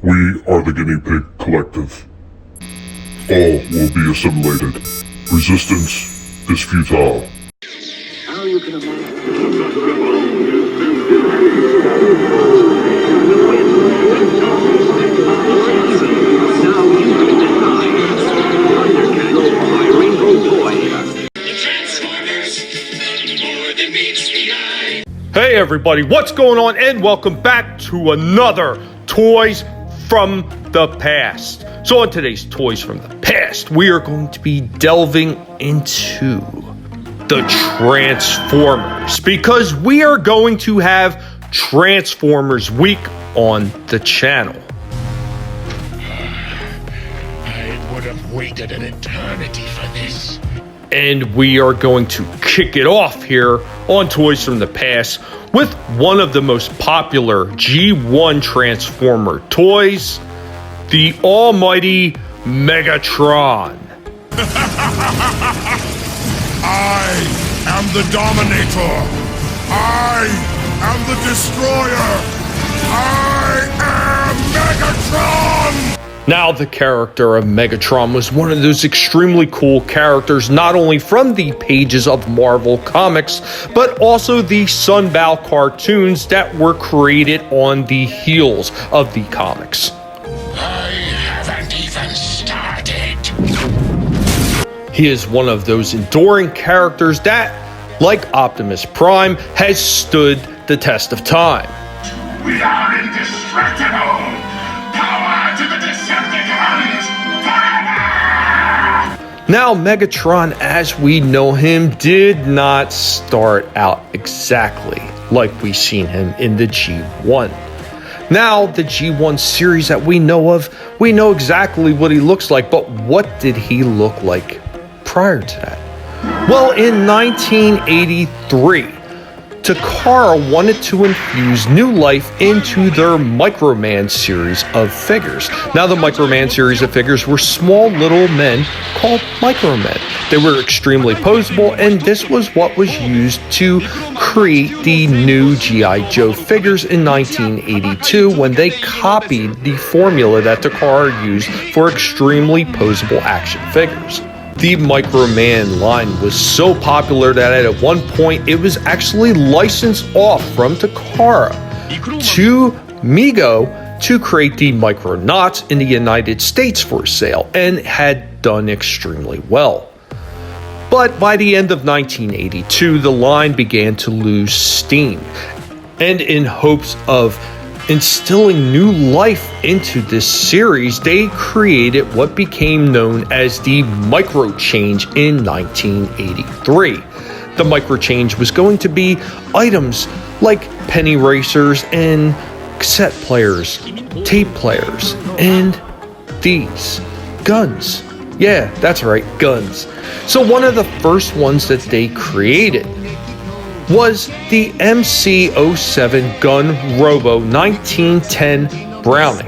We are the Guinea Pig Collective. All will be assimilated. Resistance is futile. How you can imagine. Now you can deny. Thundercats by Rainbow Boy. The Transformers, more than meets the eye. Hey everybody, what's going on? And welcome back to another Toys from the Past. So on today's Toys from the Past, we are going to be delving into the Transformers, because we are going to have Transformers Week on the channel. I would have waited an eternity for this. And we are going to kick it off here on Toys from the Past with one of the most popular G1 Transformer toys, the almighty Megatron. I am the Dominator. I am the Destroyer. I am Megatron! Now, the character of Megatron was one of those extremely cool characters, not only from the pages of Marvel Comics, but also the Sunbow cartoons that were created on the heels of the comics. I haven't even started. He is one of those enduring characters that, like Optimus Prime, has stood the test of time. We are indestructible. Power to the Decepticons forever! Now, Megatron, as we know him, did not start out exactly like we seen him in the G1. Now, the G1 series that we know of, we know exactly what he looks like, but what did he look like prior to that? Well, in 1983, Takara wanted to infuse new life into their Microman series of figures. Now, the Microman series of figures were small little men called Micromen. They were extremely posable, and this was what was used to create the new G.I. Joe figures in 1982 when they copied the formula that Takara used for extremely posable action figures. The Microman line was so popular that at one point it was actually licensed off from Takara to Mego to create the Micronauts in the United States for sale, and had done extremely well. But by the end of 1982, the line began to lose steam, and in hopes of instilling new life into this series, they created what became known as the Microchange in 1983. The Microchange was going to be items like penny racers and cassette players, tape players, and these guns. Yeah, that's right, guns. So one of the first ones that they created was the MC-07 Gun Robo 1910 Browning.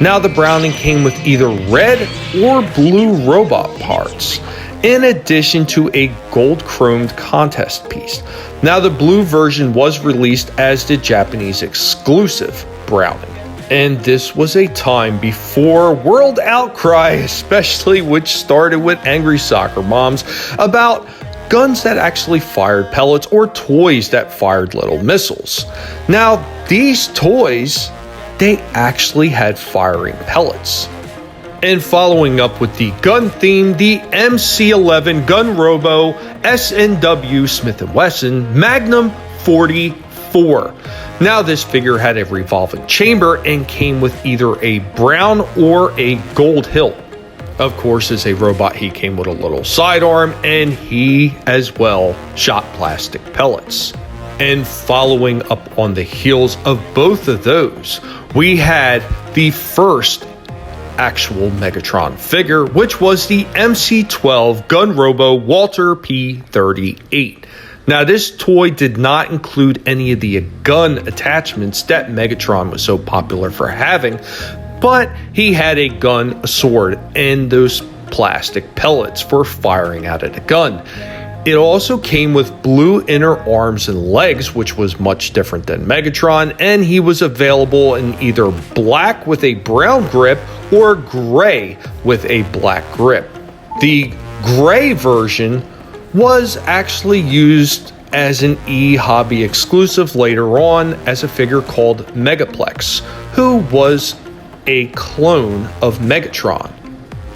Now, the Browning came with either red or blue robot parts, in addition to a gold chromed contest piece. Now, the blue version was released as the Japanese exclusive Browning. And this was a time before world outcry, especially which started with angry soccer moms, about guns that actually fired pellets or toys that fired little missiles. Now, these toys, they actually had firing pellets. And following up with the gun theme, the MC-11 Gun Robo S&W Smith & Wesson Magnum 44. Now, this figure had a revolving chamber and came with either a brown or a gold hilt. Of course, as a robot, he came with a little sidearm, and he as well shot plastic pellets. And following up on the heels of both of those, we had the first actual Megatron figure, which was the MC-12 Gun Robo Walter P-38. Now, this toy did not include any of the gun attachments that Megatron was so popular for having, but he had a gun, a sword, and those plastic pellets for firing out of the gun. It also came with blue inner arms and legs, which was much different than Megatron, and he was available in either black with a brown grip or gray with a black grip. The gray version was actually used as an E-Hobby exclusive later on as a figure called Megaplex, who was a clone of Megatron.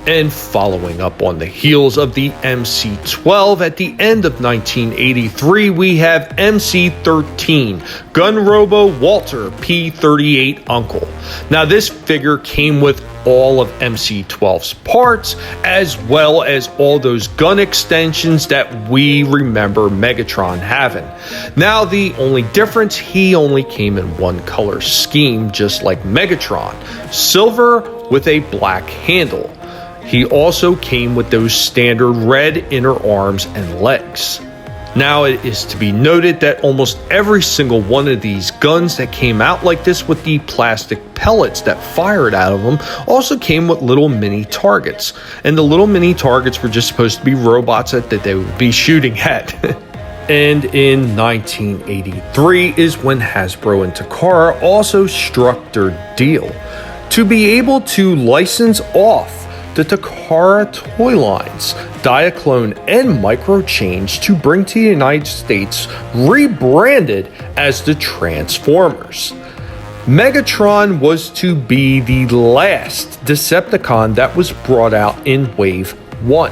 And following up on the heels of the MC-12, at the end of 1983, we have MC-13, Gun Robo Walter P-38 Uncle. Now, this figure came with all of MC-12's parts, as well as all those gun extensions that we remember Megatron having. Now, the only difference, he only came in one color scheme, just like Megatron, silver with a black handle. He also came with those standard red inner arms and legs. Now, it is to be noted that almost every single one of these guns that came out like this with the plastic pellets that fired out of them also came with little mini targets. And the little mini targets were just supposed to be robots that they would be shooting at. And in 1983 is when Hasbro and Takara also struck their deal to be able to license off the Takara toy lines, Diaclone and Microchange to bring to the United States, rebranded as the Transformers. Megatron was to be the last Decepticon that was brought out in Wave 1.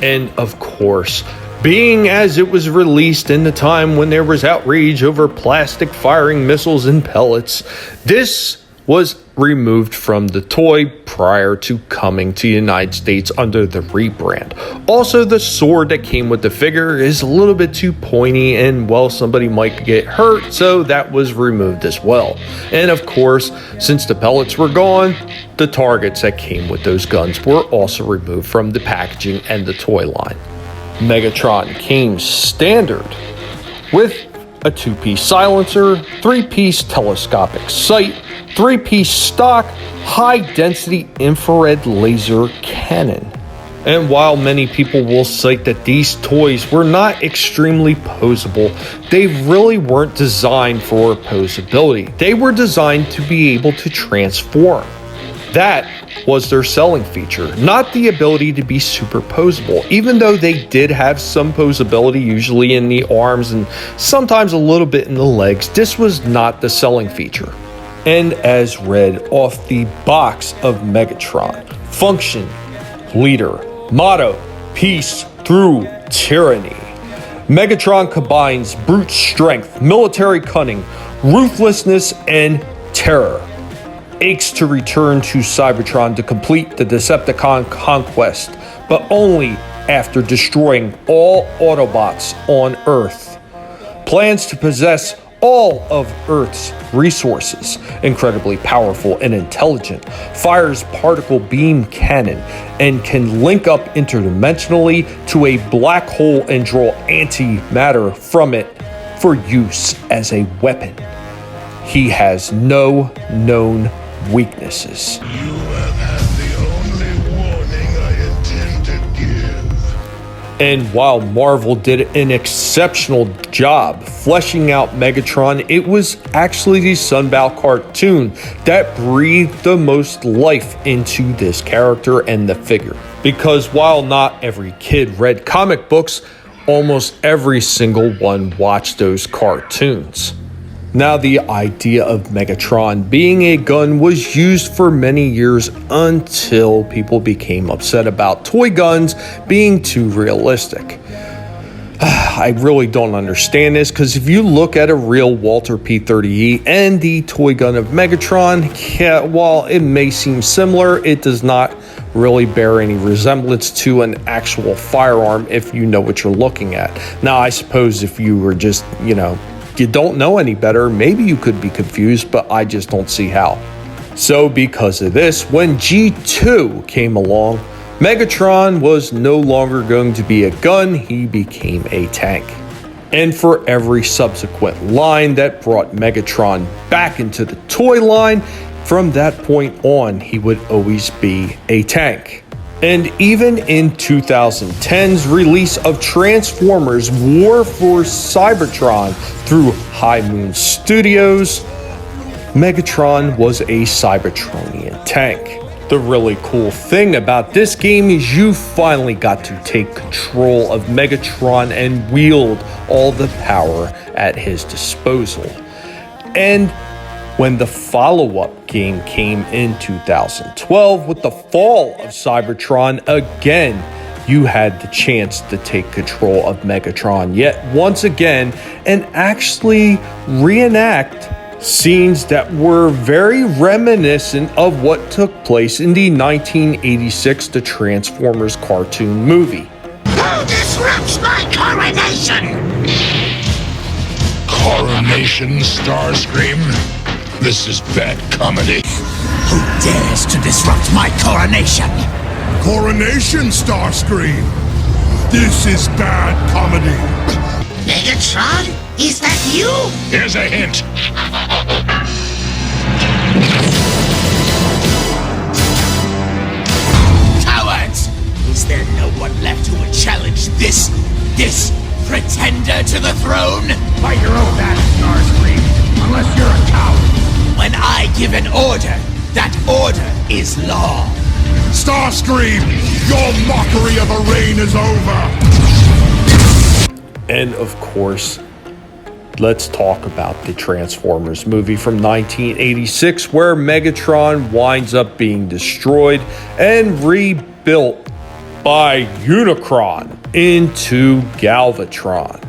And of course, being as it was released in the time when there was outrage over plastic firing missiles and pellets, this was removed from the toy prior to coming to the United States under the rebrand. Also, the sword that came with the figure is a little bit too pointy and, well, somebody might get hurt, so that was removed as well. And of course, since the pellets were gone, the targets that came with those guns were also removed from the packaging and the toy line. Megatron came standard with a 2-piece silencer, 3-piece telescopic sight, 3-piece stock, high-density infrared laser cannon. And while many people will cite that these toys were not extremely posable, they really weren't designed for posability. They were designed to be able to transform. That was their selling feature, not the ability to be super posable. Even though they did have some posability, usually in the arms and sometimes a little bit in the legs, this was not the selling feature. And as read off the box of Megatron, function, leader, motto, peace through tyranny. Megatron combines brute strength, military cunning, ruthlessness, and terror. Aches to return to Cybertron to complete the Decepticon conquest, but only after destroying all Autobots on Earth. Plans to possess all of Earth's resources, incredibly powerful and intelligent, fires particle beam cannon, and can link up interdimensionally to a black hole and draw antimatter from it for use as a weapon. He has no known weaknesses. You have had the only warning I intend to give. And while Marvel did an exceptional job fleshing out Megatron, it was actually the Sunbow cartoon that breathed the most life into this character and the figure. Because while not every kid read comic books, almost every single one watched those cartoons. Now, the idea of Megatron being a gun was used for many years until people became upset about toy guns being too realistic. I really don't understand this, because if you look at a real Walter P-30E and the toy gun of Megatron, yeah, while it may seem similar, it does not really bear any resemblance to an actual firearm if you know what you're looking at. Now, I suppose if you were just, you don't know any better, maybe you could be confused, but I just don't see how. So because of this, when G2 came along, Megatron was no longer going to be a gun, he became a tank. And for every subsequent line that brought Megatron back into the toy line, from that point on, he would always be a tank. And even in 2010's release of Transformers War for Cybertron through High Moon Studios, Megatron was a Cybertronian tank. The really cool thing about this game is you finally got to take control of Megatron and wield all the power at his disposal. And when the follow-up game came in 2012 with the fall of Cybertron, again, you had the chance to take control of Megatron yet once again and actually reenact scenes that were very reminiscent of what took place in the 1986 The Transformers cartoon movie. Who disrupts my coronation? Coronation, Starscream? This is bad comedy. Who dares to disrupt my coronation? Coronation, Starscream! This is bad comedy. Megatron? Is that you? Here's a hint. Cowards! Is there no one left who would challenge this pretender to the throne? Fight your own battle, Starscream. Unless you're a coward. When I give an order, that order is law. Starscream, your mockery of a reign is over. And of course, let's talk about the Transformers movie from 1986 where Megatron winds up being destroyed and rebuilt by Unicron into Galvatron.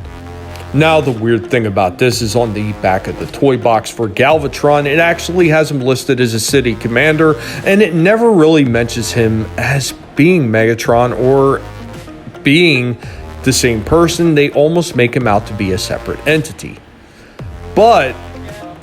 Now, the weird thing about this is on the back of the toy box for Galvatron, it actually has him listed as a city commander, and it never really mentions him as being Megatron or being the same person. They almost make him out to be a separate entity. But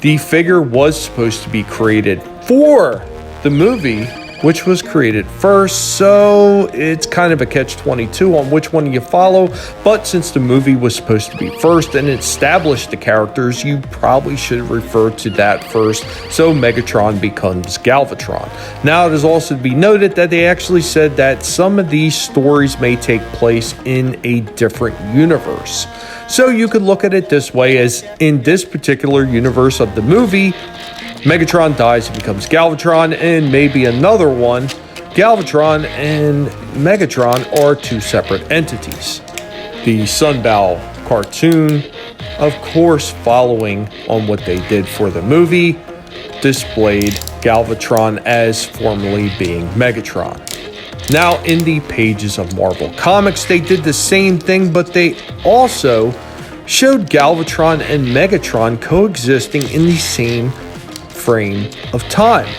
the figure was supposed to be created for the movie, which was created first, so it's kind of a catch-22 on which one you follow. But since the movie was supposed to be first and established the characters, you probably should refer to that first, so Megatron becomes Galvatron. Now, it is also to be noted that they actually said that some of these stories may take place in a different universe. So you could look at it this way, as in this particular universe of the movie, Megatron dies and becomes Galvatron, and maybe another one, Galvatron and Megatron are two separate entities. The Sunbow cartoon, of course, following on what they did for the movie, displayed Galvatron as formerly being Megatron. Now, in the pages of Marvel Comics, they did the same thing, but they also showed Galvatron and Megatron coexisting in the same frame of time.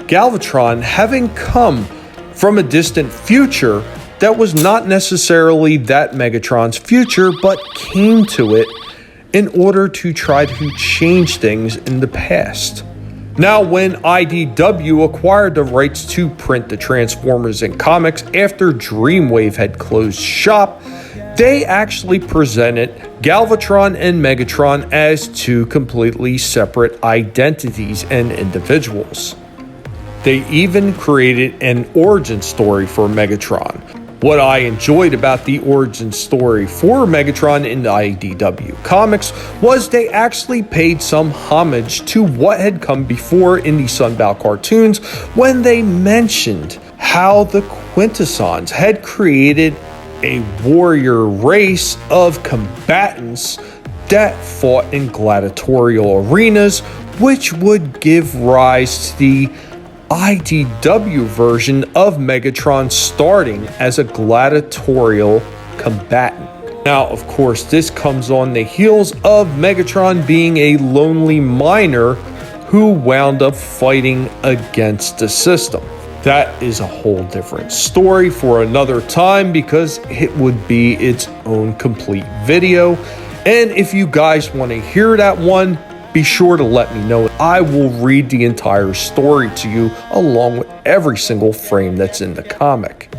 Galvatron having come from a distant future that was not necessarily that Megatron's future, but came to it in order to try to change things in the past. Now, when IDW acquired the rights to print the Transformers in comics after Dreamwave had closed shop, they actually presented Galvatron and Megatron as two completely separate identities and individuals. They even created an origin story for Megatron. What I enjoyed about the origin story for Megatron in the IDW comics was they actually paid some homage to what had come before in the Sunbow cartoons when they mentioned how the Quintessons had created a warrior race of combatants that fought in gladiatorial arenas, which would give rise to the IDW version of Megatron starting as a gladiatorial combatant. Now, of course, this comes on the heels of Megatron being a lonely miner who wound up fighting against the system. That is a whole different story for another time because it would be its own complete video. And if you guys want to hear that one, be sure to let me know. I will read the entire story to you along with every single frame that's in the comic.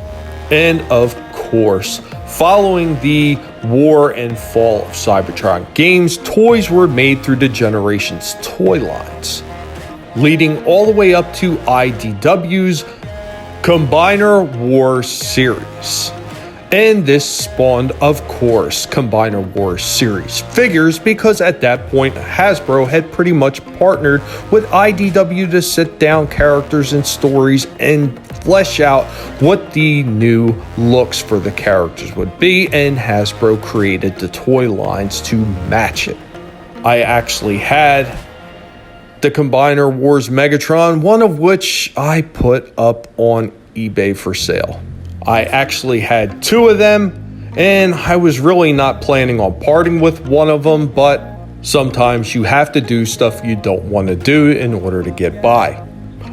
And of course, following the War and Fall of Cybertron games, toys were made through the Generations toy lines, leading all the way up to IDW's Combiner Wars series. And this spawned, of course, Combiner Wars series figures because at that point Hasbro had pretty much partnered with IDW to set down characters and stories and flesh out what the new looks for the characters would be, and Hasbro created the toy lines to match it. I actually had the Combiner Wars Megatron, one of which I put up on eBay for sale. I actually had 2 of them, and I was really not planning on parting with one of them, but sometimes you have to do stuff you don't want to do in order to get by.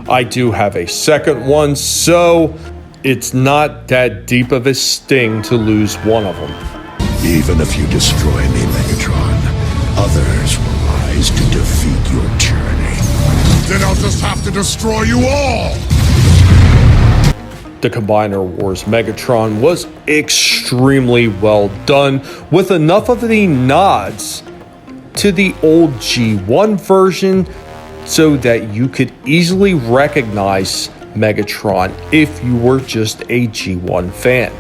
I do have a second one, so it's not that deep of a sting to lose one of them. Even if you destroy me, Megatron, others will rise to defeat your tyranny. Then I'll just have to destroy you all! The Combiner Wars Megatron was extremely well done, with enough of the nods to the old G1 version so that you could easily recognize Megatron if you were just a G1 fan.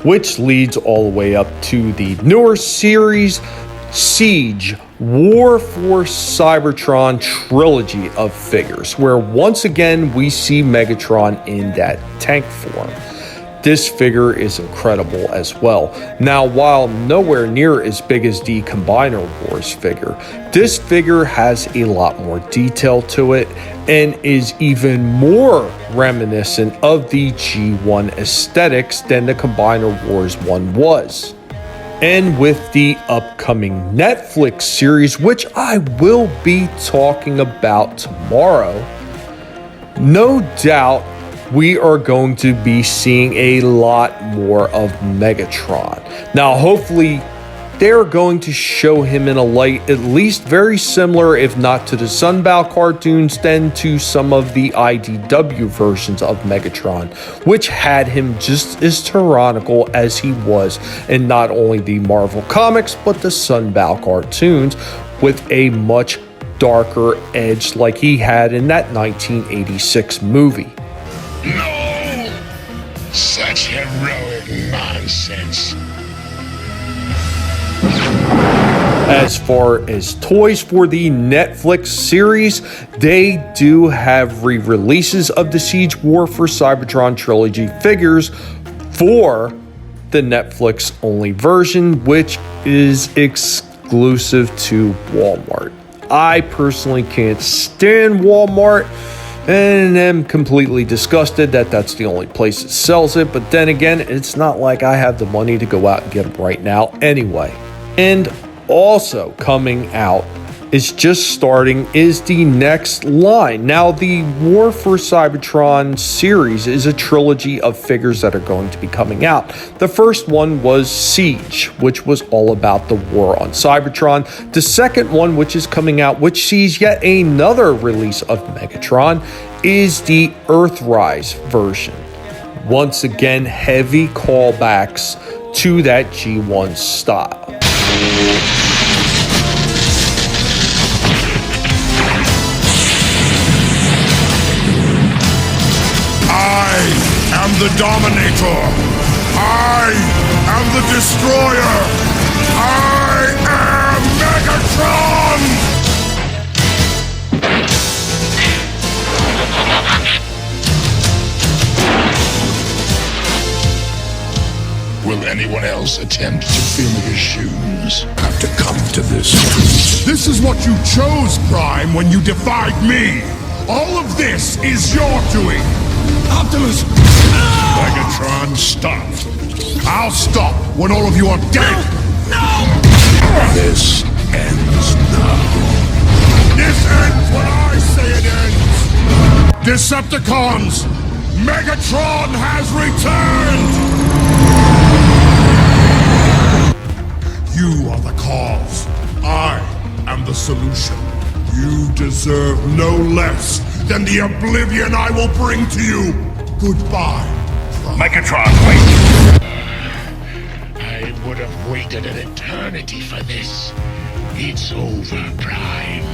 Which leads all the way up to the newer series, Siege War for Cybertron trilogy of figures, where once again we see Megatron in that tank form. This figure is incredible as well. Now, while nowhere near as big as the Combiner Wars figure, this figure has a lot more detail to it and is even more reminiscent of the G1 aesthetics than the Combiner Wars one was. And with the upcoming Netflix series, which I will be talking about tomorrow, no doubt we are going to be seeing a lot more of Megatron. Now, hopefully, they're going to show him in a light at least very similar, if not to the Sunbow cartoons, then to some of the IDW versions of Megatron, which had him just as tyrannical as he was in not only the Marvel Comics, but the Sunbow cartoons, with a much darker edge like he had in that 1986 movie. No! Such heroic nonsense. As far as toys for the Netflix series, they do have re-releases of the Siege War for Cybertron trilogy figures for the Netflix only version, which is exclusive to Walmart. I personally can't stand Walmart and am completely disgusted that that's the only place that sells it, but then again, it's not like I have the money to go out and get them right now anyway. And also coming out is just starting is the next line. Now, the War for Cybertron series is a trilogy of figures that are going to be coming out. The first one was Siege, which was all about the war on Cybertron. The second one, which is coming out, which sees yet another release of Megatron, is the Earthrise version. Once again, heavy callbacks to that G1 style. I am the Dominator. I am the Destroyer. I am Megatron! Will anyone else attempt to fill his shoes? Have to come to this. This is what you chose, Prime, when you defied me. All of this is your doing. Optimus! Megatron, stop. I'll stop when all of you are dead. No! This ends now. This ends when I say it ends. Decepticons, Megatron has returned. You are the cause. I am the solution. You deserve no less than the oblivion I will bring to you. Goodbye. Megatron, wait! I would have waited an eternity for this. It's over, Prime.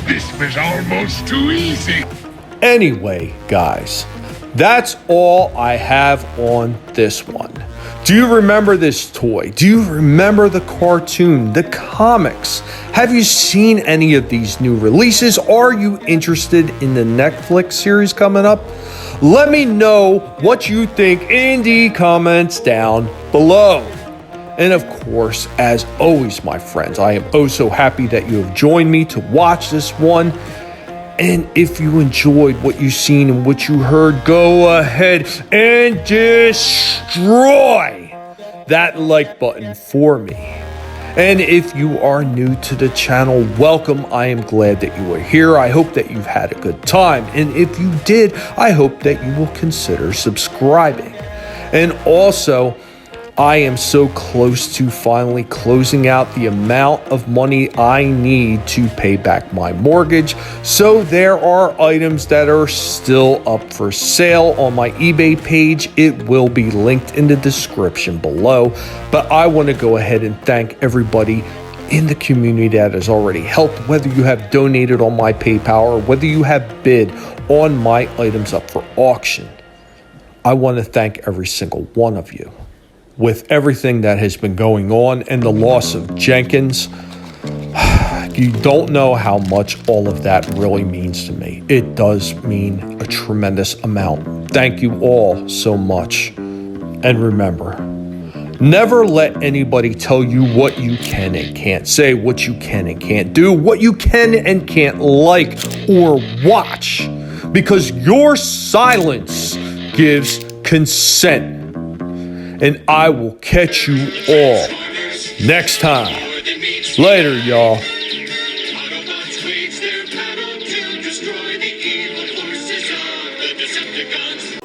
This was almost too easy. Anyway, guys, that's all I have on this one. Do you remember this toy? Do you remember the cartoon, the comics? Have you seen any of these new releases? Are you interested in the Netflix series coming up? Let me know what you think in the comments down below. And of course, as always, my friends, I am oh so happy that you have joined me to watch this one. And if you enjoyed what you've seen and what you heard, go ahead and destroy that like button for me. And if you are new to the channel, welcome. I am glad that you are here. I hope that you've had a good time. And if you did, I hope that you will consider subscribing. And also, I am so close to finally closing out the amount of money I need to pay back my mortgage. So there are items that are still up for sale on my eBay page. It will be linked in the description below. But I want to go ahead and thank everybody in the community that has already helped, whether you have donated on my PayPal or whether you have bid on my items up for auction. I want to thank every single one of you. With everything that has been going on and the loss of Jenkins, you don't know how much all of that really means to me. It does mean a tremendous amount. Thank you all so much. And remember, never let anybody tell you what you can and can't say, what you can and can't do, what you can and can't like or watch, because your silence gives consent. And I will catch you all next time. Later, y'all. Autobots wage their battle to destroy the evil forces of the Decepticons.